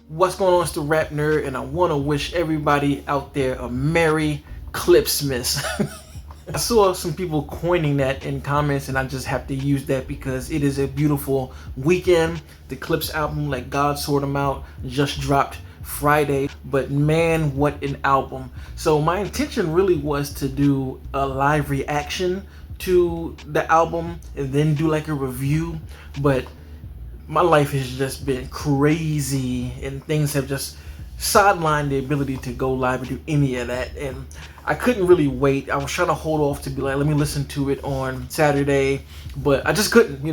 What's going on? It's the Rap Nerd, and I want to wish everybody out there a Merry Clipsmas. I saw some people coining that in comments, and I just have to use that because it is a beautiful weekend. The Clipse album, like God Sort 'Em Out, just dropped Friday, but man, what an album. So my intention really was to do a live reaction to the album and then do like a review, but my life has just been crazy and things have just sidelined the ability to go live and do any of that, and I couldn't really wait. I was trying to hold off to be like, let me listen to it on Saturday, but I just couldn't,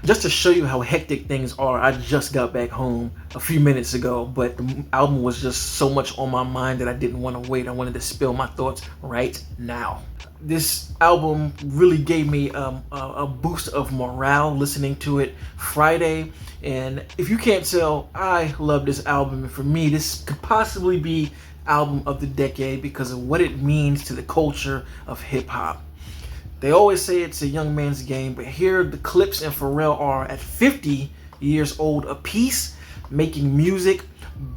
just to show you how hectic things are. I just got back home a few minutes ago, but the album was just so much on my mind that I didn't want to wait. I wanted to spill my thoughts right now. This album really gave me a boost of morale listening to it Friday, and if you can't tell, I love this album, and for me this could possibly be album of the decade because of what it means to the culture of hip-hop. They always say it's a young man's game, but here the Clipse and Pharrell are at 50 years old apiece, making music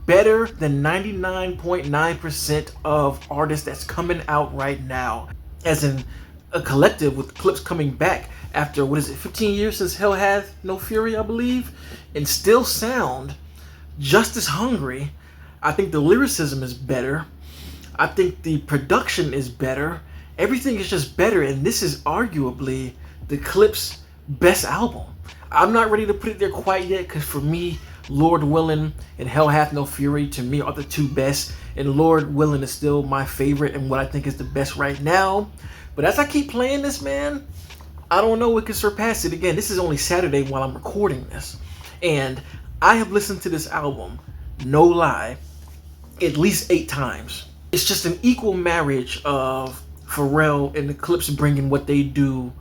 better than 99.9% of artists that's coming out right now. As in a collective, with Clipse coming back after, 15 years since Hell Hath No Fury, I believe, and still sound just as hungry. I think the lyricism is better. I think the production is better. Everything is just better, and this is arguably the Clipse best album. I'm not ready to put it there quite yet, because for me, Lord Willin' and Hell Hath No Fury to me are the two best, and Lord Willin' is still my favorite and what I think is the best right now. But as I keep playing this, man, I don't know what can surpass it. Again, this is only Saturday while I'm recording this, and I have listened to this album, no lie, at least 8 times. It's just an equal marriage of Pharrell and the Clipse bringing what they do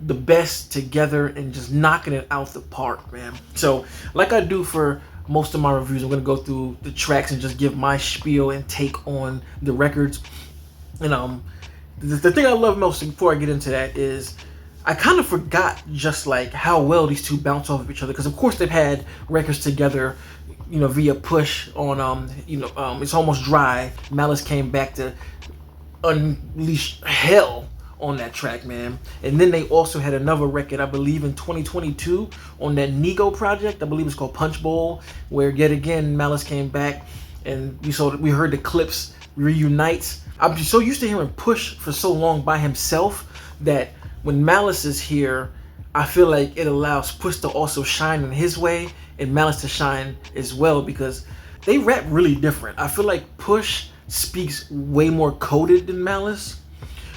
the best together and just knocking it out the park, man. So like I do for most of my reviews, I'm gonna go through the tracks and just give my spiel and take on the records. And the thing I love most, before I get into that, is I kind of forgot just like how well these two bounce off of each other, because of course they've had records together, via Push on It's Almost Dry. Malice came back to unleash hell on that track, man. And then they also had another record, I believe in 2022, on that Nego project. I believe it's called Punch Bowl, where yet again Malice came back and we heard the Clipse reunite. I'm just so used to hearing Push for so long by himself that when Malice is here, I feel like it allows Push to also shine in his way and Malice to shine as well, because they rap really different. I feel like Push speaks way more coded than Malice,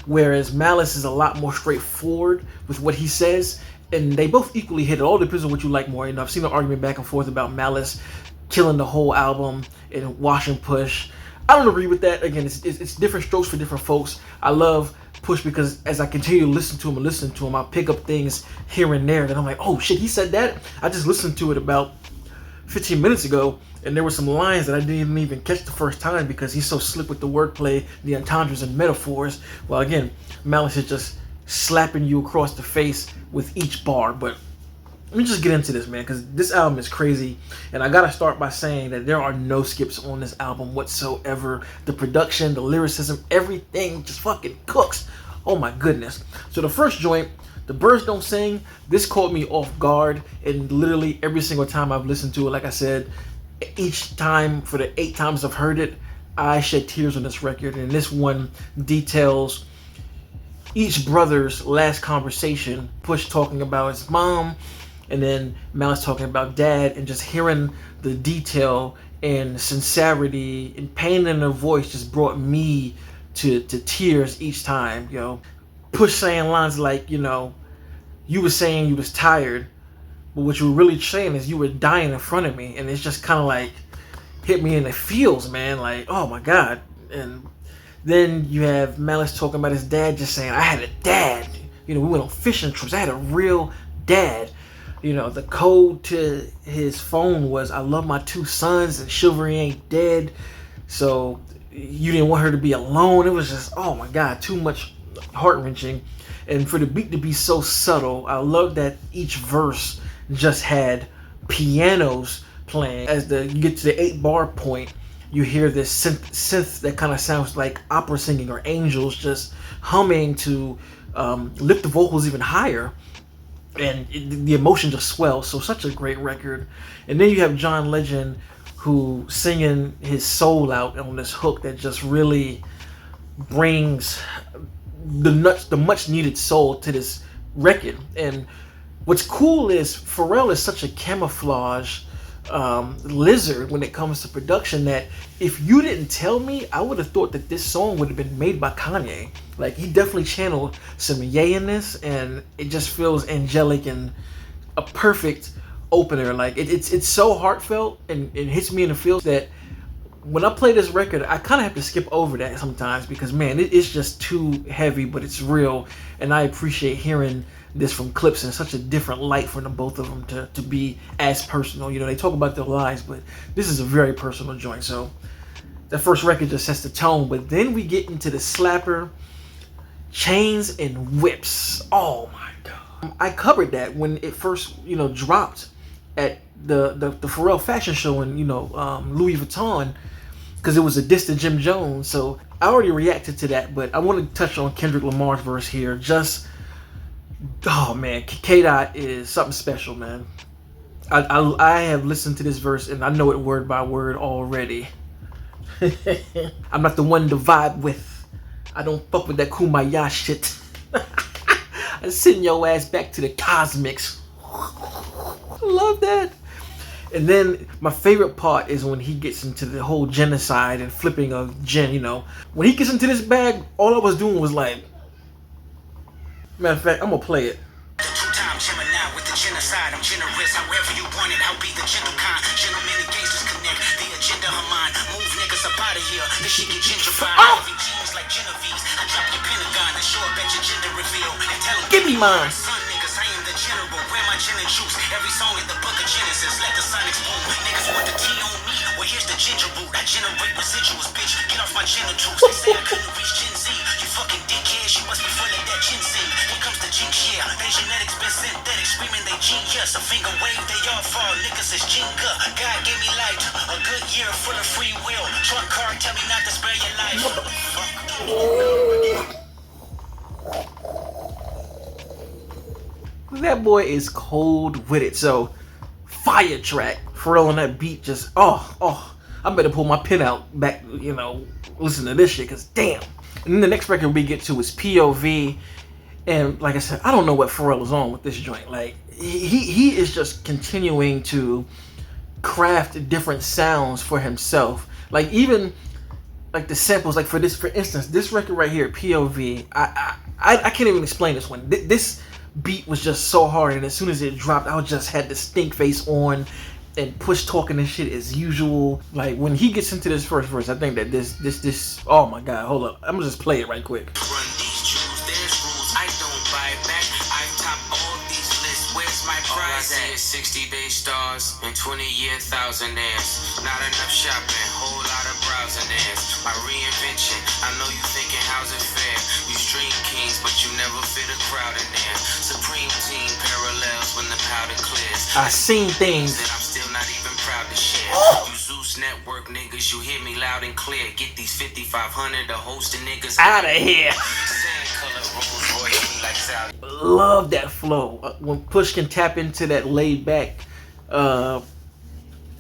whereas Malice is a lot more straightforward with what he says, and they both equally hit it. All depends on what you like more. I've seen an argument back and forth about Malice killing the whole album and washing Push. I don't agree with that. Again, it's different strokes for different folks. I love Push because as I continue to listen to him, I pick up things here and there that I'm like, oh shit, he said that? I just listened to it about 15 minutes ago, and there were some lines that I didn't even catch the first time because he's so slick with the wordplay, the entendres and metaphors. Well, again, Malice is just slapping you across the face with each bar. But let me just get into this, man, because this album is crazy, and I gotta start by saying that there are no skips on this album whatsoever. The production, the lyricism, everything just fucking cooks. Oh my goodness. So the first joint, The Birds Don't Sing, this caught me off guard, and literally every single time I've listened to it, like I said, each time, for the 8 times I've heard it, I shed tears on this record. And this one details each brother's last conversation. Push talking about his mom, and then Malice talking about dad, and just hearing the detail and sincerity and pain in their voice just brought me to tears each time. Push saying lines like, you were saying you was tired, but what you were really saying is you were dying in front of me. And it's just kind of like hit me in the feels, man, like, oh my god. And then you have Malice talking about his dad, just saying, I had a dad, we went on fishing trips, I had a real dad. The code to his phone was, I love my 2 sons and Chivalry ain't dead. So you didn't want her to be alone. It was just, oh my god, too much heart-wrenching. And for the beat to be so subtle, I love that each verse just had pianos playing. As you get to the 8-bar point, you hear this synth that kind of sounds like opera singing or angels just humming to lift the vocals even higher, and the emotion just swells. So such a great record. And then you have John Legend, who singing his soul out on this hook that just really brings the much needed soul to this record. And what's cool is Pharrell is such a camouflage lizard when it comes to production that if you didn't tell me, I would have thought that this song would have been made by Kanye. Like, he definitely channeled some Ye in this, and it just feels angelic and a perfect opener. Like, it's so heartfelt and it hits me in the feels that when I play this record, I kind of have to skip over that sometimes because, man, it's just too heavy, but it's real. And I appreciate hearing this from Clipse in such a different light for the both of them to be as personal. You know, they talk about their lives, but this is a very personal joint. So that first record just sets the tone. But then we get into the slapper, Chains and Whips. Oh my God. I covered that when it first, dropped at the Pharrell fashion show in, Louis Vuitton, because it was a diss to Jim Jones. So I already reacted to that, but I want to touch on Kendrick Lamar's verse here. Oh man, K-Dot is something special, man. I have listened to this verse and I know it word by word already. I'm not the one to vibe with. I don't fuck with that kumbaya shit. I'm sending your ass back to the cosmics. I love that. And then my favorite part is when he gets into the whole genocide and flipping of gin, When he gets into this bag, all I was doing was like, matter of fact, I'm gonna play it. Two-time Gemini with the genocide. I'm generous, however you want it. I'll be the gentle kind. Gentlemen and gangsters connect. The agenda of mine. Move niggas up out of here. This shit get gentrified. Having jeans like Genevieve's. I drop your Pentagon and show up at your gender reveal. And tell them, give me mine. Son niggas, I am the general. Where my gin and juice? Every song in the book of Genesis. Let the sonics boom. Niggas want the tea on me. Well, here's the ginger root. I generate residuals, bitch. Get off my genitals. They say I couldn't reach Gen Z. You fucking dickheads. You must be full of that ginseng. Here comes the jinx, yeah. They genetics been synthetic. Screaming they genius. A finger wave, they all fall. Niggas is Jenga. God gave me life. A good year full of free will. Truck car, tell me not to spare your life. That boy is cold with it. So, fire track. Pharrell on that beat just, I better pull my pen out back, listen to this shit, because damn. And then the next record we get to is POV. And like I said, I don't know what Pharrell is on with this joint. Like, he is just continuing to craft different sounds for himself. Like, even like the samples, like for instance, this record right here, POV, I can't even explain this one. This beat was just so hard, and as soon as it dropped, I just had the stink face on and push talking and shit as usual. Like, when he gets into this first verse, I think that this oh my God, hold up, I'm gonna just play it right quick. Run these jewels, there's rules, I don't buy back. I top all these lists, where's my prize at? 60-day stars and 20-year thousandaires. Not enough shopping, whole lot of browsing ads. My reinvention, I know you thinking how's it fair? You stream kings, but you never fit a crowd in there. Supreme team parallels when the powder clears. I seen things that I'm still not even proud to share. You Zeus Network niggas, you hear me loud and clear. Get these 5,500 to host the niggas out of here. Sand color Rolls Royce like Sally. Love that flow. When Push can tap into that laid back,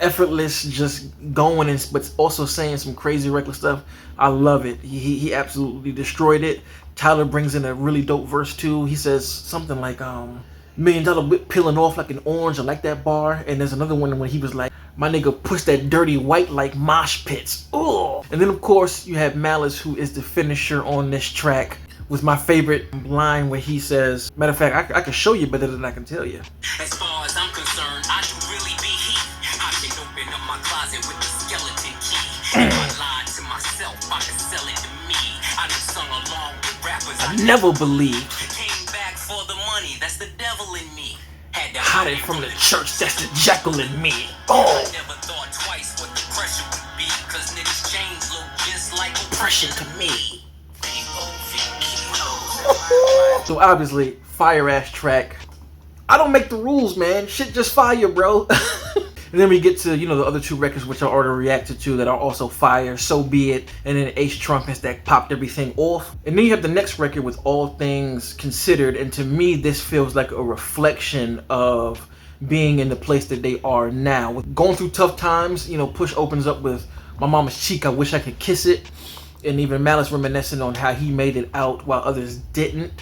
effortless, just going, but also saying some crazy reckless stuff. I love it. He absolutely destroyed it. Tyler brings in a really dope verse too. He says something like $1 million whip peeling off like an orange. I like that bar. And there's another one when he was like, my nigga push that dirty white like mosh pits. Ooh. And then of course you have Malice, who is the finisher on this track, with my favorite line where he says, matter of fact, I can show you better than I can tell you. As far as I'm concerned, I do really be heat. I can open up my closet with the skeleton key. If I lied to myself, I can sell it to me. I done sung along with rappers I never believed. Came back for the money, that's the devil in me. Had to hide it from the church, that's the jackal in me. Oh. I never thought twice what the pressure would be, cause niggas' chains look just like oppression to me. So obviously, fire ass track. I don't make the rules, man. Shit just fire, bro. And then we get to, you know, the other two records which I already reacted to that are also fire, So Be It, and then Ace Trumpets that popped everything off. And then you have the next record with All Things Considered, and to me this feels like a reflection of being in the place that they are now. With going through tough times, you know, Push opens up with My Mama's Cheek, I Wish I Could Kiss It, and even Malice reminiscing on how he made it out while others didn't.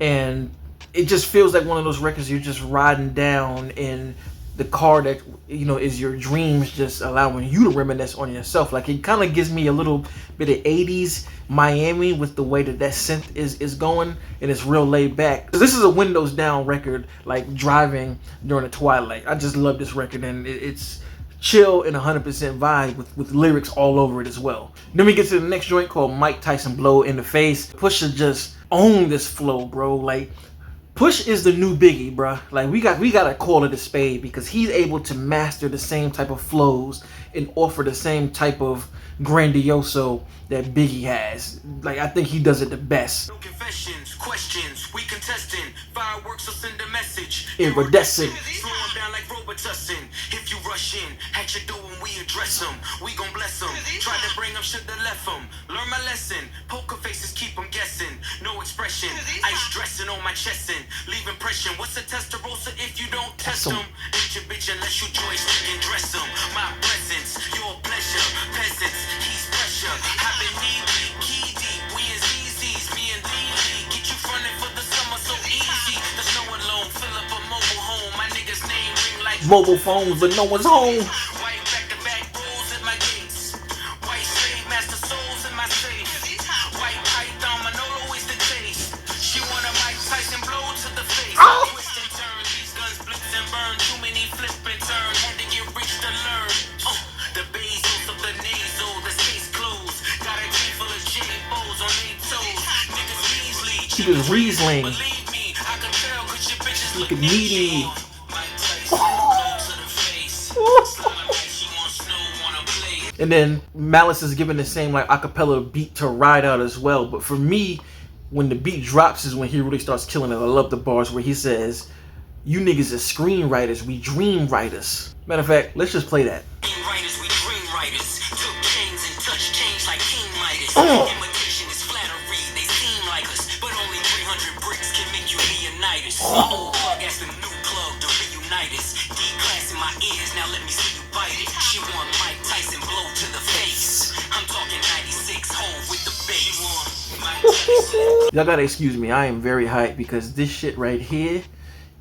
And it just feels like one of those records you're just riding down in the car that, you know, is your dreams, just allowing you to reminisce on yourself. Like, it kind of gives me a little bit of 80s Miami with the way that synth is going, and it's real laid back. This is a windows down record, like driving during the twilight. I just love this record, and it's chill and 100% vibe with lyrics all over it as well. Then we get to the next joint called Mike Tyson Blow in the Face. Pusha just own this flow, bro. Like, Push is the new Biggie, bruh. Like, we gotta call it a spade, because he's able to master the same type of flows and offer the same type of grandioso that Biggie has. Like, I think he does it the best. No confessions, questions, we contesting. Fireworks will send a message. Iridescent. Slow 'em down like Robitussin. If you rush in, at your door when we address them, we gon' bless them. Try to bring them, shoulda left them. Learn my lesson. Poker faces keep them guessing. No expression. Ice dressing on my chest and leave impression. What's a Testarossa if you don't test them? Ain't your bitch unless you joystick and dress them. My presence, your pleasure. Peasants, he's pressure. I've been knee deep, key deep. We in ZZ's, me and Lee. Get you frontin' for the summer so easy. The snow alone, fill up a mobile home. My nigga's name ring like Mobile phones, but no one's home. white back-to-back rolls at my gates. White slave master souls in my safe. White python Manolo is the taste. She want a Mike Tyson blow to the face. Twist and turn, these guns blitz and burn. Too many flip and turn, had to get rich to learn. The Bezos of the nasal, the case closed. Got a team full of J-Bo's on their toes. Niggas Weasley, She was Riesling. believe me, I can tell 'cause your bitches Looking needy. Mike Tyson blow to the face. Slime like she want snow on a blade. And then Malice is giving the same like acapella beat to ride out as well. But for me, when the beat drops is when he really starts killing it. I love the bars where he says, "You niggas are screenwriters, we dream writers." Matter of fact, let's just play that. Writers, we dream writers. Took chains and touched change like King Midas. Oh. Imitation is flattery, they seem like us, but only 300 bricks can make you Leonidas. Old plug as the new plug to reunite us. D-class in my ears, now let me see you bite it. She want Mike Tyson blow to the face. I'm talking 96 hole with the bass. Mike Tyson. Y'all gotta excuse me, I am very hyped because this shit right here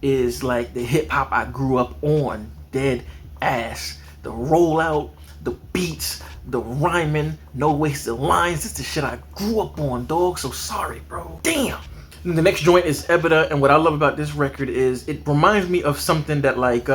is like the hip hop I grew up on. Dead ass. The rollout, the beats, the rhyming, no wasted lines. It's the shit I grew up on, dog. So sorry, bro. Damn. And the next joint is Ebita, and what I love about this record is it reminds me of something that like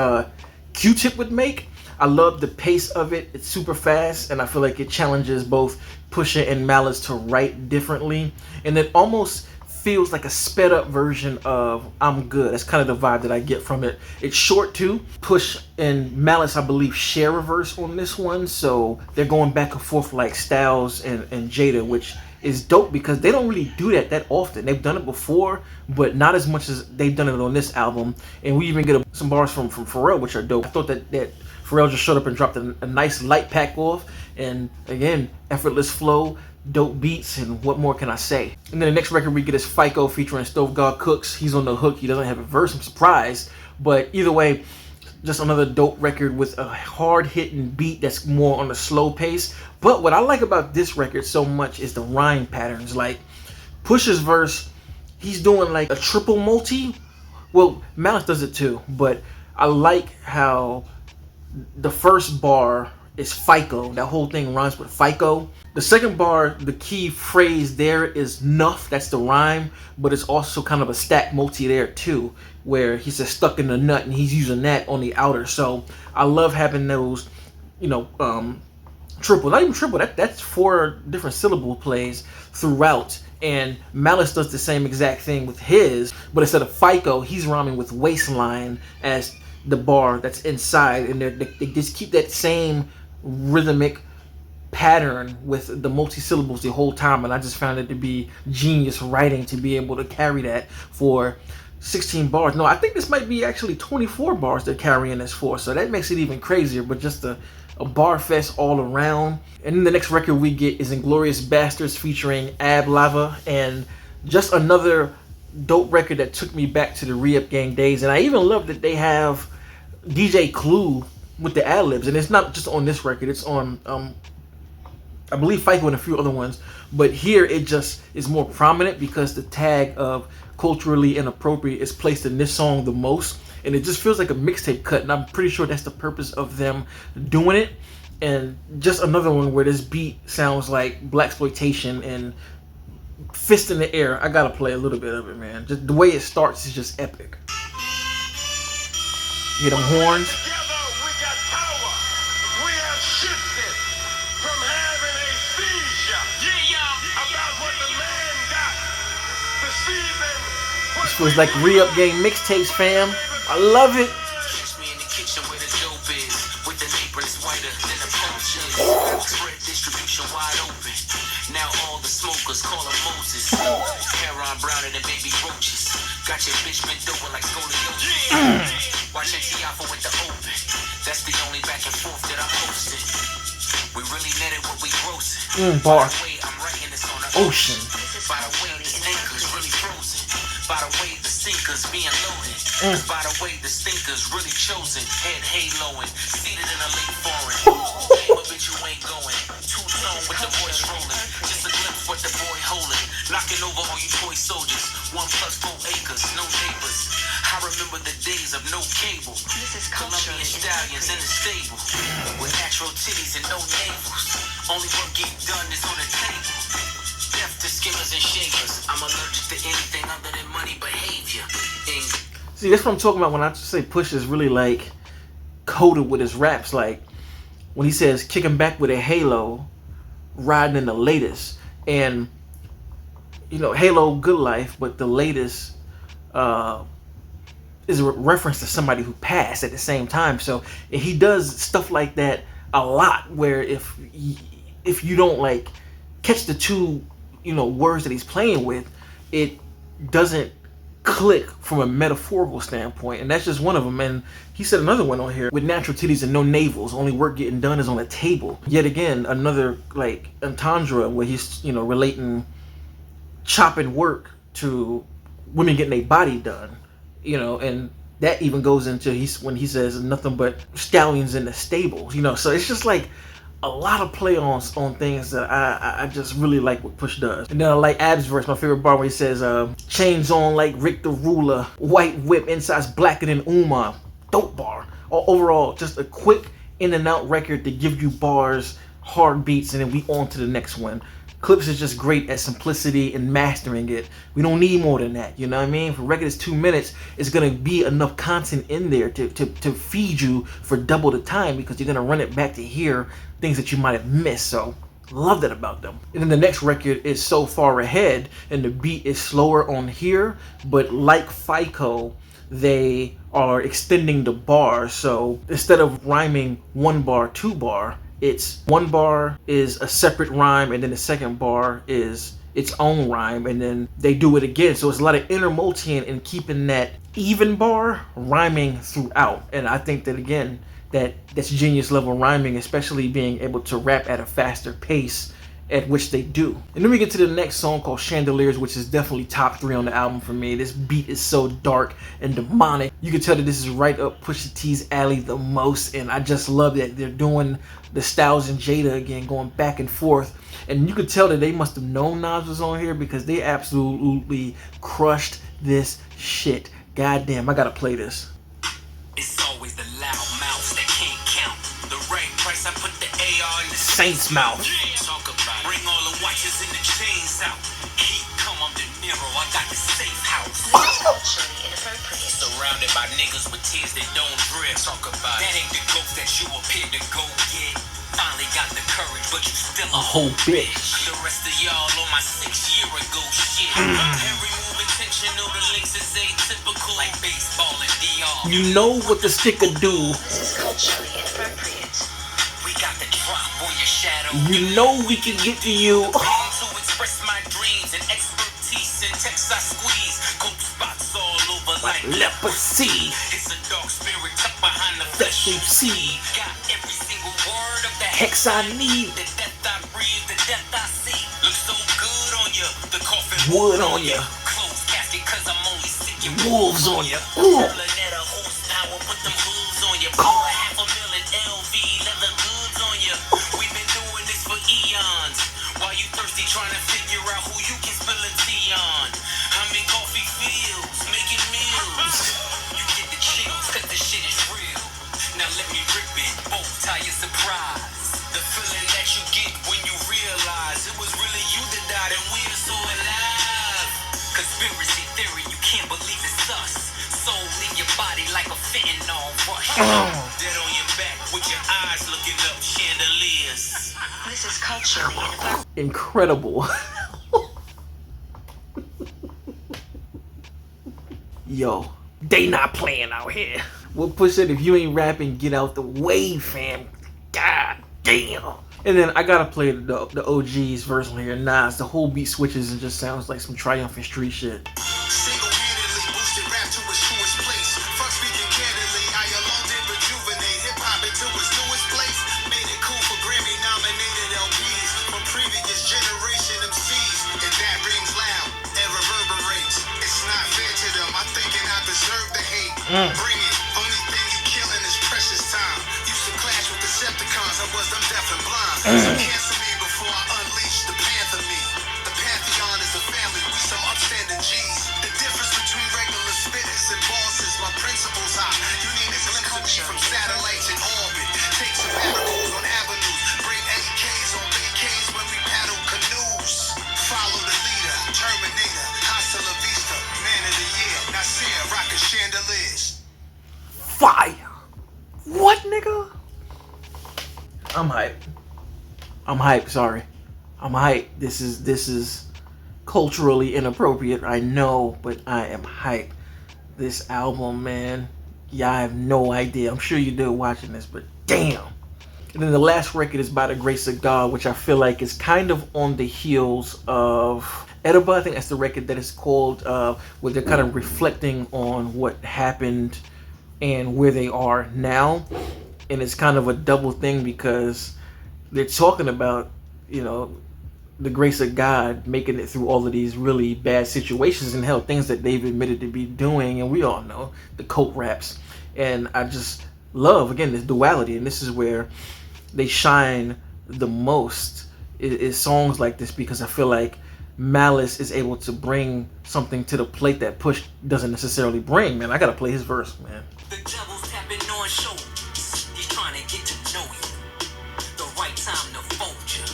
Q-Tip would make. I love the pace of it. It's super fast, and I feel like it challenges both Pusha and Malice to write differently, and it almost feels like a sped up version of I'm Good. That's kind of the vibe that I get from it. It's short too. Push and Malice, I believe, share a verse on this one, so they're going back and forth like Styles and Jada, which is dope because they don't really do that often. They've done it before, but not as much as they've done it on this album. And we even get some bars from Pharrell, which are dope. I thought that Pharrell just showed up and dropped a nice light pack off, and again, effortless flow, dope beats, and what more can I say? And then the next record we get is FICO featuring Stove God Cooks. He's on the hook. He doesn't have a verse. I'm surprised, but either way, just another dope record with a hard-hitting beat that's more on the slow pace. But what I like about this record so much is the rhyme patterns. Like Push's verse, he's doing like a triple multi. Well, Malice does it too, but I like how the first bar is FICO. That whole thing rhymes with FICO. The second bar, the key phrase there is nuff. That's the rhyme, but it's also kind of a stack multi there too, where he says stuck in the nut, and he's using that on the outer. So I love having those, you know, triple, not even triple. That's 4 different syllable plays throughout. And Malice does the same exact thing with his, but instead of FICO, he's rhyming with waistline as the bar that's inside, and they just keep that same rhythmic pattern with the multi-syllables the whole time, and I just found it to be genius writing to be able to carry that for 16 bars. No, I think this might be actually 24 bars they're carrying this for, so that makes it even crazier, but just a bar fest all around. And then the next record we get is Inglorious Bastards featuring Ab Lava, and just another dope record that took me back to the Re-Up Gang days. And I even love that they have DJ Clue with the ad-libs, and it's not just on this record, it's on I believe FICO and a few other ones, but here it just is more prominent because the tag of culturally inappropriate is placed in this song the most, and it just feels like a mixtape cut, and I'm pretty sure that's the purpose of them doing it. And just another one where this beat sounds like blaxploitation and fist in the air. I gotta play a little bit of it, man. Just the way it starts is just epic. You hear them horns? This feels like Re-Up Gang mixtapes, fam. I love it. Catch me in the kitchen where the dope is, with the aprons whiter than the poaches. Spread distribution wide open. Now all the smokers call him Moses. Heron browner than baby roaches. Got your bitch bent over like scoliosis. Watch Alpha with the open. That's the only back and forth that I posted. We really netted what we grossing. Bar. By the way, I'm writing this on the Ocean. By the way, the anchor's really frozen. By the way, the sinker's being loaded. By the way, the stinker's really chosen. Head haloing, seated in a lake foreign. Hey, but bitch, you ain't going. Two-tone with the voice rolling. Just a glimpse what the boy holding. Knocking over all you toy soldiers. 1 + 4 acres, no neighbors. I remember the days of no cable. Colombian stallions in the stable. With natural titties and no navels. Only work get done is on the table. Death to skimmers and shavers. I'm allergic to anything other than money behavior. See, that's what I'm talking about when I say Push is really like coded with his raps. Like when he says kicking back with a halo, riding in the latest. And you know, Halo Good Life, but the latest is a reference to somebody who passed at the same time. So he does stuff like that a lot, where if you don't like catch the two, you know, words that he's playing with, it doesn't click from a metaphorical standpoint, and that's just one of them. And he said another one on here, with natural titties and no navels, only work getting done is on the table. Yet again, another like entendre where he's, you know, relating chopping work to women getting their body done, you know, and that even goes into when he says nothing but stallions in the stable, you know. So it's just like a lot of play on things that I just really like what Push does. And then I like Ab's verse, my favorite bar, where he says, chains on like Rick the Ruler, white whip, inside's blacker than Uma. Dope bar. Overall, just a quick in and out record to give you bars, hard beats, and then we on to the next one. Clipse is just great at simplicity and mastering it. We don't need more than that, you know what I mean? For a record that's 2 minutes, it's gonna be enough content in there to feed you for double the time, because you're gonna run it back to hear things that you might have missed. So love that about them. And then the next record is So Far Ahead, and the beat is slower on here, but like FICO, they are extending the bar. So instead of rhyming 1 bar, 2 bar, it's 1 bar is a separate rhyme, and then the second bar is its own rhyme, and then they do it again. So it's a lot of intermultian and keeping that even bar rhyming throughout. And I think that, again, that's genius level rhyming, especially being able to rap at a faster pace at which they do. And then we get to the next song called Chandeliers, which is definitely top 3 on the album for me. This beat is so dark and demonic. You can tell that this is right up Pusha T's alley the most, and I just love that they're doing the Styles and Jada again, going back and forth. And you could tell that they must have known Nas was on here, because they absolutely crushed this shit. Goddamn, I gotta play this. It's always the loud mouths that can't count. The right price, I put the AR in the Saint's mouth. Talk about it. Bring all the watches and the chains out. Heat come on the Nero, I got the safe house. Culturally inappropriate. Surrounded by niggas with tears that don't drip. Talk about it. That ain't the ghost that you appear to go get. Finally got the courage, but you still A whole bitch. The rest of y'all on my 6-year-ago shit. Every move intentional, the links is atypical, like baseball and DR. You know what the sticker do. This is culturally inappropriate. We got the drop on your shadow. You know we can get to you. To express my dreams and expertise in text I squeeze. Coat spots all over Leprosy. It's a dark spirit tucked behind the flesh you see. Got every single word of the Hex I need. The death I breathe, the death I see. Looks so good on you. The coffin Wood on ya. Closed casket cause I'm only sick. You Wolves on ya. Ooh. at a horsepower, put them hooves on you. Pour $500,000 LV leather goods on you. We've been doing this for eons. While you thirsty trying to figure out who you can spill a tea on. I'm in coffee fields, making meals. You get the chills, cause the shit is real. Now let me rip it, bow tie your surprise. The feeling that you get when you realize it was really you that died and we're so alive. Conspiracy theory, you can't believe it's us. Soul in your body like a fentanyl rush. Dead on your back with your eyes looking up chandeliers. This is culturally inappropriate. Incredible. Yo, they not playing out here. We'll push it. If you ain't rapping, get out the way, fam. God damn. And then I gotta play the OG's version here. Nas, the whole beat switches and just sounds like some triumphant street shit. Single-handedly boosted rap to its truest place. Fuck speaking candidly, I alone did rejuvenate hip-hop into its newest place. Made it cool for Grammy-nominated LPs from previous generation MCs. And that rings loud and reverberates. It's not fair to them, I'm thinking I deserve the hate. Bring it, only thing you killing is precious time. Used to clash with Decepticons, I was them deaf and blind. So cancel me before I unleash the panther me. The Pantheon is a family, we some upstanding G's. The difference between regular spitters and bosses, my principles high. You need a glimpse of me from satellites in orbit. Take sabbaticals on avenues, bring AKs on vacays when we paddle canoes. Follow the leader, Terminator, hasta la vista, man of the year, Nasir, rockin' chandeliers. Fire. What, nigga? I'm hyped. I'm hyped, sorry. I'm hyped. This is culturally inappropriate, I know, but I am hyped. This album, man, yeah, I have no idea. I'm sure you do watching this, but damn. And then the last record is By the Grace of God, which I feel like is kind of on the heels of Ediba. I think that's the record that is called, where they're kind of reflecting on what happened and where they are now. And it's kind of a double thing because they're talking about, you know, the grace of God making it through all of these really bad situations and hell, things that they've admitted to be doing. And we all know the cult raps. And I just love, again, this duality. And this is where they shine the most is songs like this, because I feel like Malice is able to bring something to the plate that Push doesn't necessarily bring. Man, I gotta play his verse, man. The devil's tapping on shoulders. He's trying to get to know you. The right time to fold you.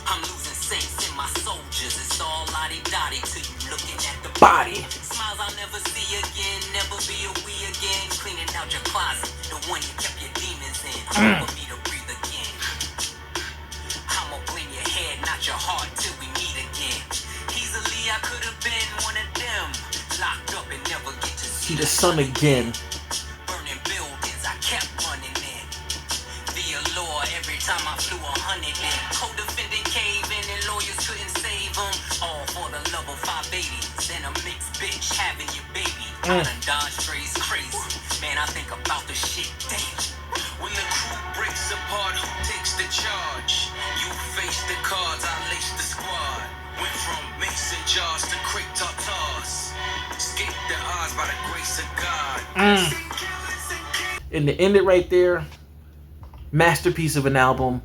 I'm losing saints in my soldiers. It's all lottie-dottie till you looking at the Body. Smiles I'll never see again. Never be a we again. Cleaning out your closet. The one you kept your demons in. For me to breathe again. I'ma blame your head, not your heart, till we meet again. Easily I could have been one of them. Locked up and never get to See the sun again. Burning buildings, I kept running in. The allure every time I flew 100 in. Co-defendant caving and lawyers couldn't save them. All for the love of 580s and a mixed bitch having your baby. I done dodged strays crazy. Man, I think about the shit daily. When the crew breaks apart, who takes the charge? You face the cards, I lace the squad. Went from mason jars to crepe tartars. Escape the odds by the grace of God. And to end it right there, masterpiece of an album,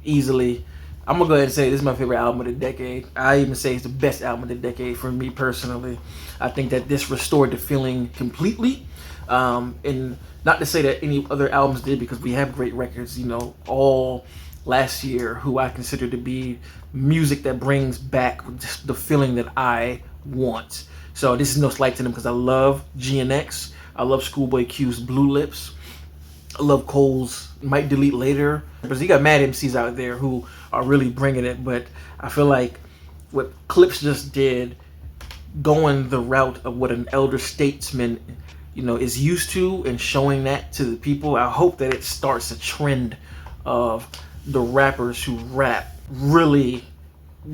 easily. I'm gonna go ahead and say this is my favorite album of the decade. I even say it's the best album of the decade for me personally. I think that this restored the feeling completely. And not to say that any other albums did, because we have great records, you know, all last year who I consider to be music that brings back the feeling that I want. So this is no slight to them, because I love GNX. I love Schoolboy Q's Blue Lips. I love Cole's Might Delete Later. Because you got mad MCs out there who are really bringing it. But I feel like what Clipse just did, going the route of what an elder statesman, you know, is used to, and showing that to the people, I hope that it starts a trend of the rappers who rap really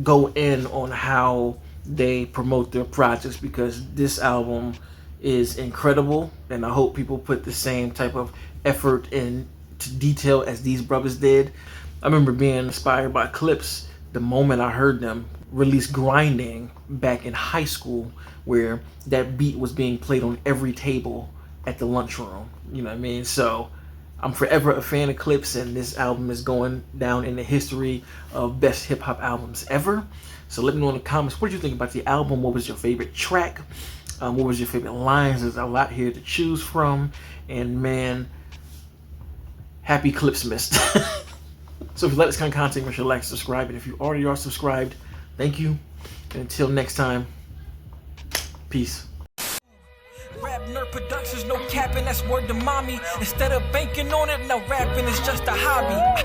go in on how they promote their projects, because this album is incredible, and I hope people put the same type of effort into detail as these brothers did. I remember being inspired by Clipse the moment I heard them release Grinding back in high school, where that beat was being played on every table at the lunchroom. You know what I mean? So I'm forever a fan of Clipse, and this album is going down in the history of best hip hop albums ever. So let me know in the comments, what did you think about the album? What was your favorite track? What was your favorite lines? There's a lot here to choose from, and man, happy Clipsmas. So if you like this kind of content, make sure to like, subscribe, and if you already are subscribed, thank you. And until next time, peace. Rap Nerd Productions, no capping, that's word to mommy. Instead of banking on it, now rapping is just a hobby.